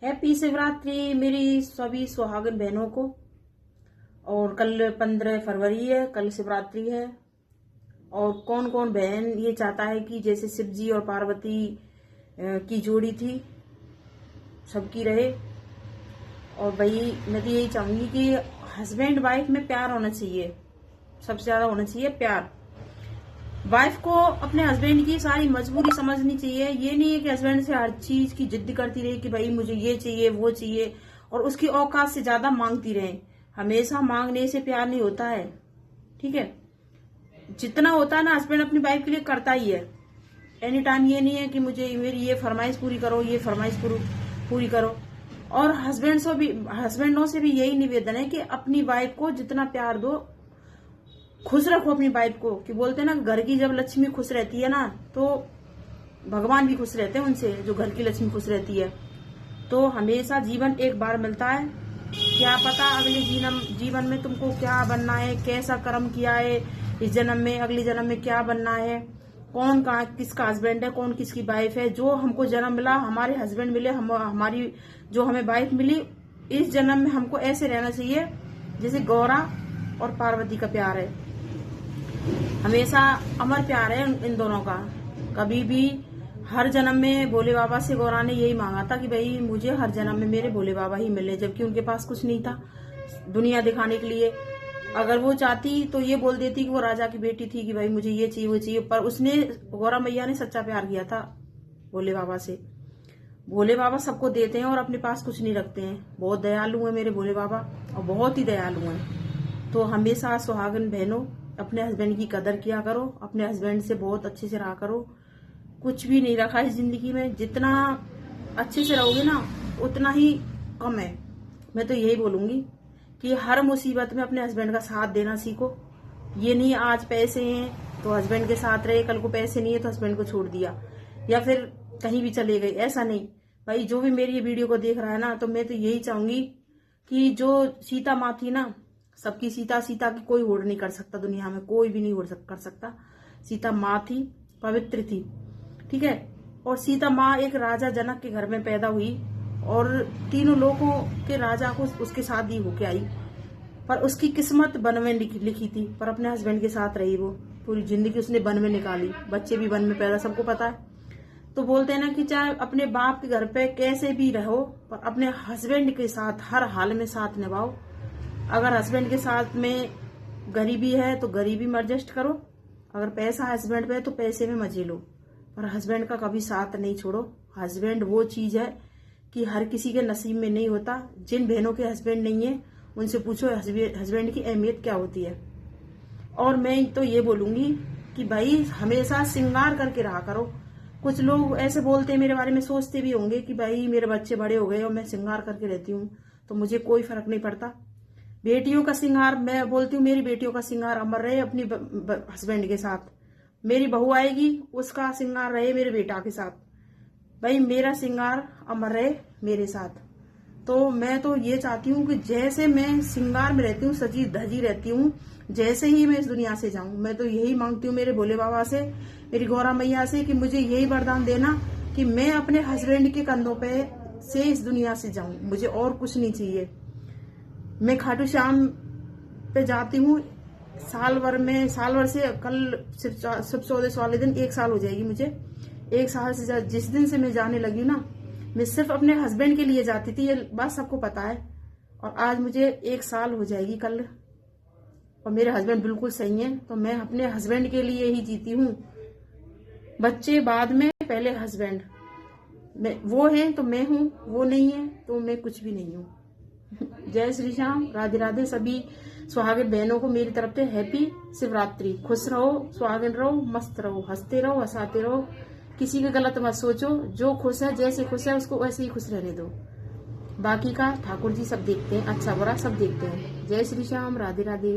Happy Shivratri मेरी सभी सुहागन बहनों को। और कल 15 फरवरी है, कल शिवरात्रि है। और कौन कौन बहन ये चाहता है कि जैसे शिव जी और पार्वती की जोड़ी थी सबकी रहे। और भाई मैं तो यही चाहूंगी कि हस्बैंड वाइफ में प्यार होना चाहिए, सबसे ज्यादा होना चाहिए प्यार। वाइफ को अपने हस्बैंड की सारी मजबूरी समझनी चाहिए। ये नहीं है कि हस्बैंड से हर चीज की जिद्द करती रहे कि भाई मुझे ये चाहिए वो चाहिए और उसकी औकात से ज्यादा मांगती रहे। हमेशा मांगने से प्यार नहीं होता है, ठीक है। जितना होता है ना हस्बैंड अपनी वाइफ के लिए करता ही है। एनी टाइम ये नहीं है कि मुझे मेरी ये फरमाइश पूरी करो, ये फरमाइश पूरी करो। और हस्बैंडों से भी यही निवेदन है कि अपनी वाइफ को जितना प्यार दो, खुश रखो अपनी वाइफ को। कि बोलते हैं ना, घर की जब लक्ष्मी खुश रहती है ना तो भगवान भी खुश रहते हैं उनसे, जो घर की लक्ष्मी खुश रहती है। तो हमेशा जीवन एक बार मिलता है, क्या पता अगले जीवन में तुमको क्या बनना है, कैसा कर्म किया है इस जन्म में, अगले जन्म में क्या बनना है, कौन किसका हस्बैंड है, कौन किसकी वाइफ है। जो हमको जन्म मिला, हमारे हस्बैंड मिले, हमारी जो हमें वाइफ मिली, इस जन्म में हमको ऐसे रहना चाहिए जैसे गौरा और पार्वती का प्यार है। हमेशा अमर प्यार है इन दोनों का। कभी भी हर जन्म में भोले बाबा से गौरा ने यही मांगा था कि भाई मुझे हर जन्म में मेरे भोले बाबा ही मिले, जबकि उनके पास कुछ नहीं था दुनिया दिखाने के लिए। अगर वो चाहती तो ये बोल देती कि वो राजा की बेटी थी कि भाई मुझे ये चाहिए वो चाहिए, पर उसने, गौरा मैया ने सच्चा प्यार किया था भोले बाबा से। भोले बाबा सबको देते हैं और अपने पास कुछ नहीं रखते हैं। बहुत दयालु है मेरे भोले बाबा, और बहुत ही दयालु हैं। तो हमेशा सुहागन बहनों अपने हस्बैंड की कदर किया करो, अपने हस्बैंड से बहुत अच्छे से रहा करो। कुछ भी नहीं रखा इस जिंदगी में, जितना अच्छे से रहोगे ना उतना ही कम है। मैं तो यही बोलूंगी कि हर मुसीबत में अपने हस्बैंड का साथ देना सीखो। ये नहीं आज पैसे हैं तो हस्बैंड के साथ रहे, कल को पैसे नहीं है तो हस्बैंड को छोड़ दिया या फिर कहीं भी चले गए, ऐसा नहीं। भाई जो भी मेरी ये वीडियो को देख रहा है ना, तो मैं तो यही चाहूंगी कि जो सीता माँ थी ना, सबकी सीता की कोई होड़ नहीं कर सकता दुनिया में, कोई भी नहीं होड़ कर सकता। सीता माँ थी, पवित्र थी, ठीक है। और सीता माँ एक राजा जनक के घर में पैदा हुई और तीनों लोगों के राजा को उसके साथ ही होके आई। पर उसकी किस्मत वन में लिखी थी, पर अपने हस्बैंड के साथ रही। वो पूरी जिंदगी उसने वन में निकाली, बच्चे भी वन में पैदा, सबको पता है। तो बोलते हैं ना कि चाहे अपने बाप के घर पे कैसे भी रहो, पर अपने हस्बैंड के साथ हर हाल में साथ निभाओ। अगर हस्बैंड के साथ में गरीबी है तो गरीबी में एडजस्ट करो, अगर पैसा हस्बैंड पे है तो पैसे में मजे लो, पर हस्बैंड का कभी साथ नहीं छोड़ो। हस्बैंड वो चीज है कि हर किसी के नसीब में नहीं होता। जिन बहनों के हस्बैंड नहीं है उनसे पूछो हस्बैंड की अहमियत क्या होती है। और मैं तो ये बोलूंगी कि भाई हमेशा श्रृंगार करके रहा करो। कुछ लोग ऐसे बोलते हैं, मेरे बारे में सोचते भी होंगे कि भाई मेरे बच्चे बड़े हो गए और मैं श्रृंगार करके रहती हूँ तो मुझे कोई फर्क नहीं पड़ता। बेटियों का श्रृंगार, मैं बोलती हूँ मेरी बेटियों का श्रृंगार अमर रहे अपनी हस्बैंड के साथ। मेरी बहू आएगी उसका श्रृंगार रहे मेरे बेटा के साथ। भाई मेरा श्रृंगार अमर रहे मेरे साथ। तो मैं तो ये चाहती हूँ कि जैसे मैं श्रृंगार में रहती हूँ, सजी धजी रहती हूँ, जैसे ही मैं इस दुनिया से जाऊं, मैं तो यही मांगती हूँ मेरे भोले बाबा से, मेरी गौरा मैया से, कि मुझे यही वरदान देना कि मैं अपने हस्बैंड के कंधों पे से इस दुनिया से जाऊं। मुझे और कुछ नहीं चाहिए। मैं खाटू श्याम पे जाती हूँ साल भर से, कल शिव चौदस वाले दिन 1 साल हो जाएगी मुझे। 1 साल से जिस दिन से मैं जाने लगी ना, मैं सिर्फ अपने हस्बैंड के लिए जाती थी, ये बात सबको पता है। और आज मुझे 1 साल हो जाएगी कल, और मेरे हस्बैंड बिल्कुल सही हैं। तो मैं अपने हस्बैंड के लिए ही जीती हूँ। बच्चे बाद में, पहले हस्बैंड। वो है तो मैं हूँ, वो नहीं है तो मैं कुछ भी नहीं हूँ। जय श्री श्याम, राधे राधे। सभी सुहागिन बहनों को मेरी तरफ से हैप्पी शिवरात्रि। खुश रहो, सुहागिन रहो, मस्त रहो, हंसते रहो, हंसाते रहो, किसी का गलत मत सोचो। जो खुश है, जैसे खुश है, उसको वैसे ही खुश रहने दो। बाकी का ठाकुर जी सब देखते हैं, अच्छा बुरा सब देखते हैं। जय श्री श्याम, राधे राधे।